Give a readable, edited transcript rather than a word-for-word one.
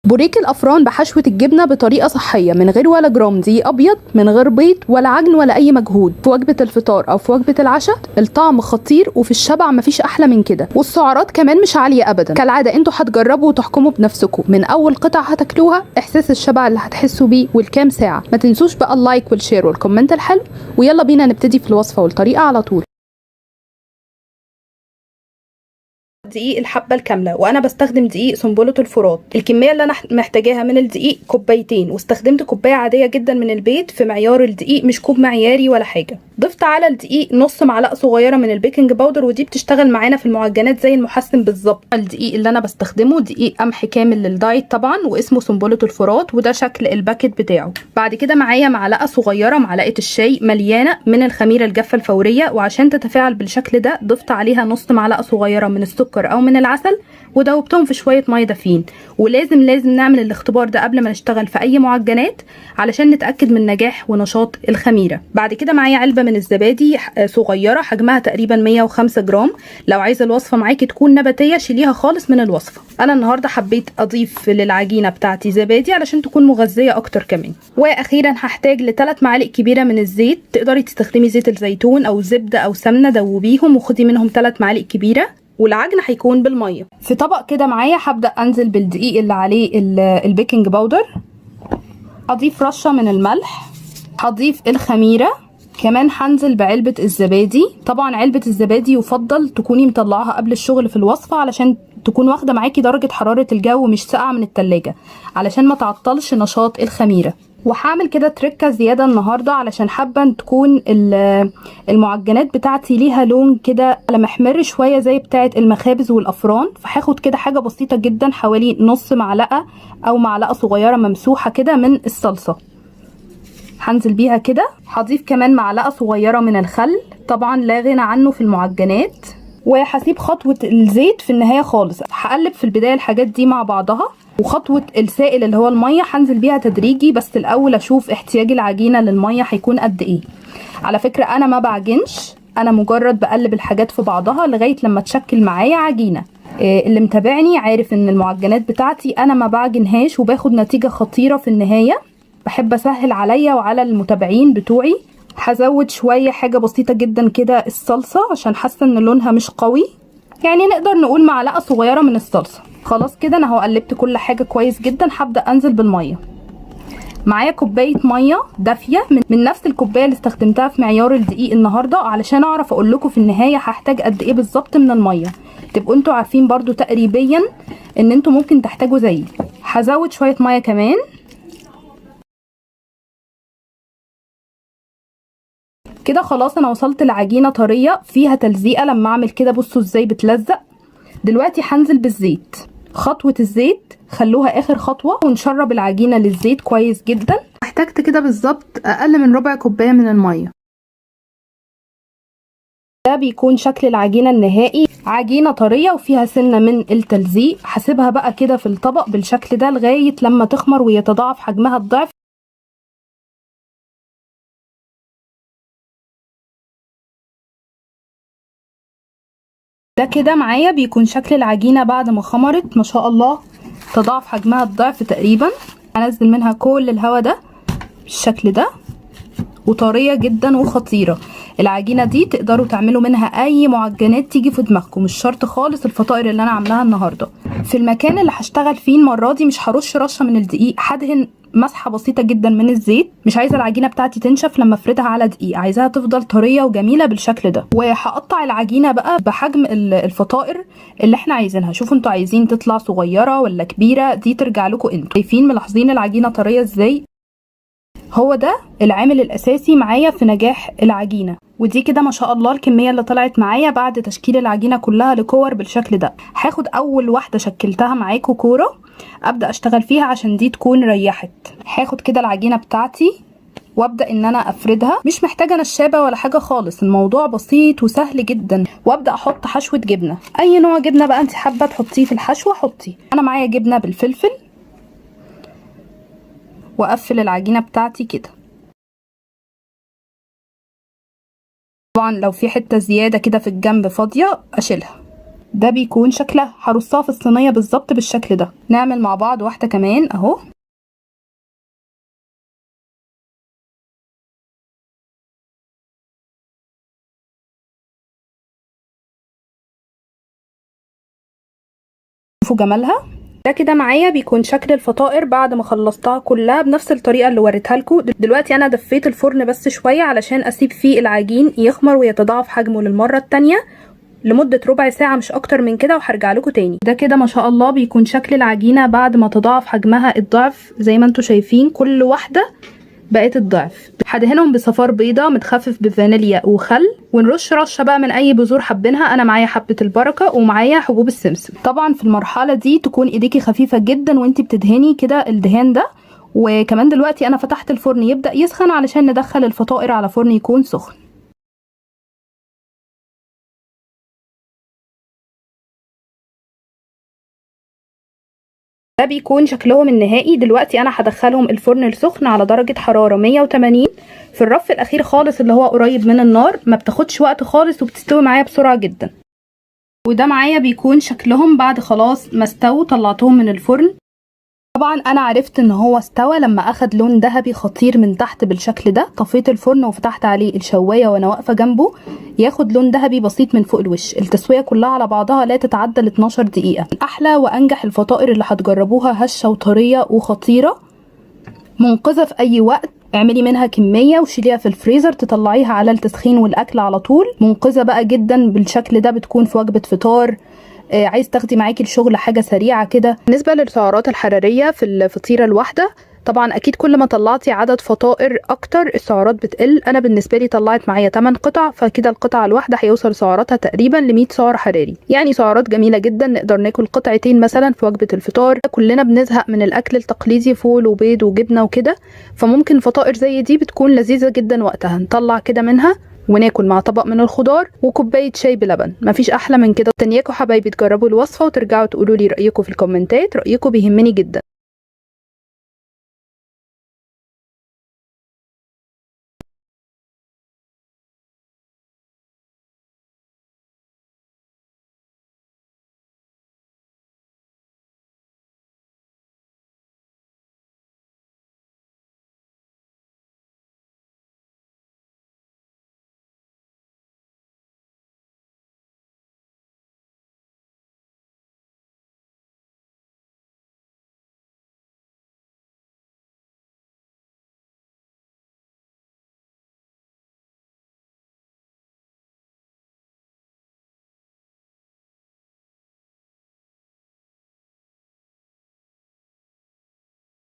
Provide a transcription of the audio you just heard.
بوريك الافران بحشوه الجبنه بطريقه صحيه من غير ولا جرام دقيق ابيض، من غير بيض ولا عجن ولا اي مجهود، في وجبه الفطار او في وجبه العشاء. الطعم خطير وفي الشبع مفيش احلى من كده، والسعرات كمان مش عاليه ابدا. كالعاده انتوا هتجربوا وتحكموا بنفسكم من اول قطعه هتاكلوها، احساس الشبع اللي هتحسوا بيه والكام ساعه. ما تنسوش بقى اللايك والشير والكومنت الحلو، ويلا بينا نبتدي في الوصفه والطريقه على طول. دقيق الحبه الكامله، وانا بستخدم دقيق سنبله الفرات. الكميه اللي انا محتاجاها من الدقيق كوبايتين، واستخدمت كوبايه عاديه جدا من البيت في معيار الدقيق، مش كوب معياري ولا حاجه. ضفت على الدقيق نص معلقه صغيره من البيكنج باودر، ودي بتشتغل معانا في المعجنات زي المحسن بالظبط. الدقيق اللي انا بستخدمه دقيق قمح كامل للدايت طبعا، واسمه سنبله الفرات، وده شكل الباكت بتاعه. بعد كده معايا معلقه صغيره، معلقه الشاي مليانه من الخميره الجافه الفوريه، وعشان تتفاعل بالشكل ده ضفت عليها نص معلقه صغيره من السكر او من العسل، ودوبتهم في شويه ميه دافين. ولازم نعمل الاختبار ده قبل ما نشتغل في اي معجنات علشان نتاكد من نجاح ونشاط الخميره. بعد كده معايا علبه من الزبادي صغيره، حجمها تقريبا 105 جرام. لو عايزه الوصفه معاكي تكون نباتيه شيليها خالص من الوصفه. انا النهارده حبيت اضيف للعجينه بتاعتي زبادي علشان تكون مغذيه اكتر كمان. واخيرا هحتاج ل3 معالق كبيره من الزيت. تقدري تستخدمي زيت الزيتون او زبده او سمنه، دوبيهم وخدي منهم 3 معالق كبيره، والعجن هيكون بالميه. في طبق كده معايا هبدا انزل بالدقيق اللي عليه البيكنج باودر، هضيف رشه من الملح، هضيف الخميره، كمان هنزل بعلبه الزبادي. طبعا علبه الزبادي يفضل تكوني مطلعاها قبل الشغل في الوصفه علشان تكون واخده معاكي درجه حراره الجو، مش ساقعه من التلاجة، علشان ما تعطلش نشاط الخميره. وهعمل كده تركه زياده النهارده علشان حابه تكون المعجنات بتاعتي ليها لون كده محمر شويه زي بتاعه المخابز والافران. فهاخد كده حاجه بسيطه جدا، حوالي نص معلقه او معلقه صغيره ممسوحه كده من الصلصه، هنزل بيها كده. هضيف كمان معلقه صغيره من الخل، طبعا لا غنى عنه في المعجنات. وهسيب خطوه الزيت في النهايه خالص. هقلب في البدايه الحاجات دي مع بعضها، وخطوه السائل اللي هو الميه هنزل بيها تدريجي، بس الاول اشوف احتياج العجينه للميه هيكون قد ايه. على فكره انا ما بعجنش، انا مجرد بقلب الحاجات في بعضها لغايه لما تشكل معايا عجينه. اللي متابعني عارف ان المعجنات بتاعتي انا ما بعجنهاش، وباخد نتيجه خطيره في النهايه. بحب اسهل عليا وعلى المتابعين بتوعي. هزود شويه حاجه بسيطه جدا كده الصلصه، عشان حاسه ان لونها مش قوي، يعني نقدر نقول معلقه صغيره من الصلصه. خلاص كده انا اهو قلبت كل حاجه كويس جدا. هبدا انزل بالميه. معايا كوبايه ميه دافيه من نفس الكوبايه اللي استخدمتها في معيار الدقيق النهارده، علشان اعرف اقول لكم في النهايه هحتاج قد ايه بالظبط من الميه، تبقوا انتوا عارفين برضو تقريبا ان انتوا ممكن تحتاجوا زيي. هزود شويه ميه كمان. كده خلاص انا وصلت لعجينه طريه فيها تلزيقه. لما اعمل كده بصوا ازاي بتلزق. دلوقتي هنزل بالزيت. خطوه الزيت خلوها اخر خطوه، ونشرب العجينه للزيت كويس جدا. احتاجت كده بالظبط اقل من ربع كوبايه من الميه. ده بيكون شكل العجينه النهائي، عجينه طريه وفيها سنه من التلزيق. هسيبها بقى كده في الطبق بالشكل ده لغايه لما تخمر ويتضاعف حجمها الضعف. ده كده معايا بيكون شكل العجينه بعد ما خمرت، ما شاء الله تضاعف حجمها الضعف تقريبا. هنزل منها كل الهواء ده بالشكل ده، وطريه جدا وخطيره. العجينه دي تقدروا تعملوا منها اي معجنات تيجي في دماغكم، مش شرط خالص الفطائر اللي انا عاملاها النهارده. في المكان اللي هشتغل فيه المره دي مش هرش رشه من الدقيق، هدهن مسحه بسيطه جدا من الزيت. مش عايزه العجينه بتاعتي تنشف لما افردها على دقيق، عايزاها تفضل طريه وجميله بالشكل ده. وهقطع العجينه بقى بحجم الفطائر اللي احنا عايزينها. شوفوا انتوا عايزين تطلع صغيره ولا كبيره، دي ترجع لكم انتوا. شايفين ملاحظين العجينه طريه ازاي؟ هو ده العامل الاساسي معايا في نجاح العجينه. ودي كده ما شاء الله الكميه اللي طلعت معايا بعد تشكيل العجينه كلها لكور بالشكل ده. هاخد اول واحده شكلتها معاكم كوره، ابدا اشتغل فيها عشان دي تكون ريحت. هاخد كده العجينه بتاعتي وابدا ان انا افردها. مش محتاجه نشابه ولا حاجه خالص، الموضوع بسيط وسهل جدا. وابدا احط حشوه جبنه، اي نوع جبنه بقى انت حابه تحطيه في الحشوه حطي. انا معايا جبنه بالفلفل، واقفل العجينه بتاعتي كده. طبعا لو في حته زياده كده في الجنب فاضيه اشيلها. ده بيكون شكلها. هرصها في الصينيه بالظبط بالشكل ده. نعمل مع بعض واحده كمان اهو. شوفوا جمالها. ده كده معايا بيكون شكل الفطائر بعد ما خلصتها كلها بنفس الطريقه اللي وريتها لكم. دلوقتي انا دفيت الفرن بس شويه علشان اسيب فيه العجين يخمر ويتضاعف حجمه للمره التانية لمده ربع ساعه مش اكتر من كده، وهرجع لكم تاني. ده كده ما شاء الله بيكون شكل العجينه بعد ما تضاعف حجمها الضعف زي ما انتم شايفين، كل واحده بقت الضعف. هدهنهم بصفار بيضه متخفف بفانيليا وخل، ونرش رشه بقى من اي بذور حابينها. انا معايا حبه البركه ومعايا حبوب السمسم. طبعا في المرحله دي تكون ايديكي خفيفه جدا وانتي بتدهني كده الدهان ده. وكمان دلوقتي انا فتحت الفرن يبدا يسخن علشان ندخل الفطائر على فرن يكون سخن. ده بيكون شكلهم النهائي. دلوقتي انا هدخلهم الفرن السخن على درجة حرارة 180 في الرف الاخير خالص اللي هو قريب من النار. ما بتاخدش وقت خالص وبتستوي معايا بسرعة جدا. وده معايا بيكون شكلهم بعد خلاص ما استووا. طلعتهم من الفرن. طبعا انا عرفت ان هو استوى لما اخد لون ذهبي خطير من تحت بالشكل ده. طفيت الفرن وفتحت عليه الشوايه وانا واقفه جنبه ياخد لون ذهبي بسيط من فوق الوش. التسويه كلها على بعضها لا تتعدى ال 12 دقيقه. احلى وانجح الفطائر اللي هتجربوها، هشه وطريه وخطيره، منقذه في اي وقت. اعملي منها كميه وشيليها في الفريزر تطلعيها على التسخين والاكل على طول. منقذه بقى جدا بالشكل ده. بتكون في وجبه فطار، عايز تاخدي معاكي الشغل حاجه سريعه كده. بالنسبه للسعرات الحراريه في الفطيره الواحده، طبعا اكيد كل ما طلعتي عدد فطائر اكتر السعرات بتقل. انا بالنسبه لي طلعت معايا 8 قطع، فكده القطعه الواحده هيوصل سعراتها تقريبا ل 100 سعر حراري. يعني سعرات جميله جدا. نقدر ناكل قطعتين مثلا في وجبه الفطار. كلنا بنزهق من الاكل التقليدي، فول وبيض وجبنه وكده، فممكن فطائر زي دي بتكون لذيذه جدا وقتها. نطلع كده منها وناكل مع طبق من الخضار وكوبايه شاي بلبن. مفيش احلى من كده. تنياكم حبايبي تجربوا الوصفه وترجعوا تقولوا لي رايكم في الكومنتات. رايكم بيهمني جدا.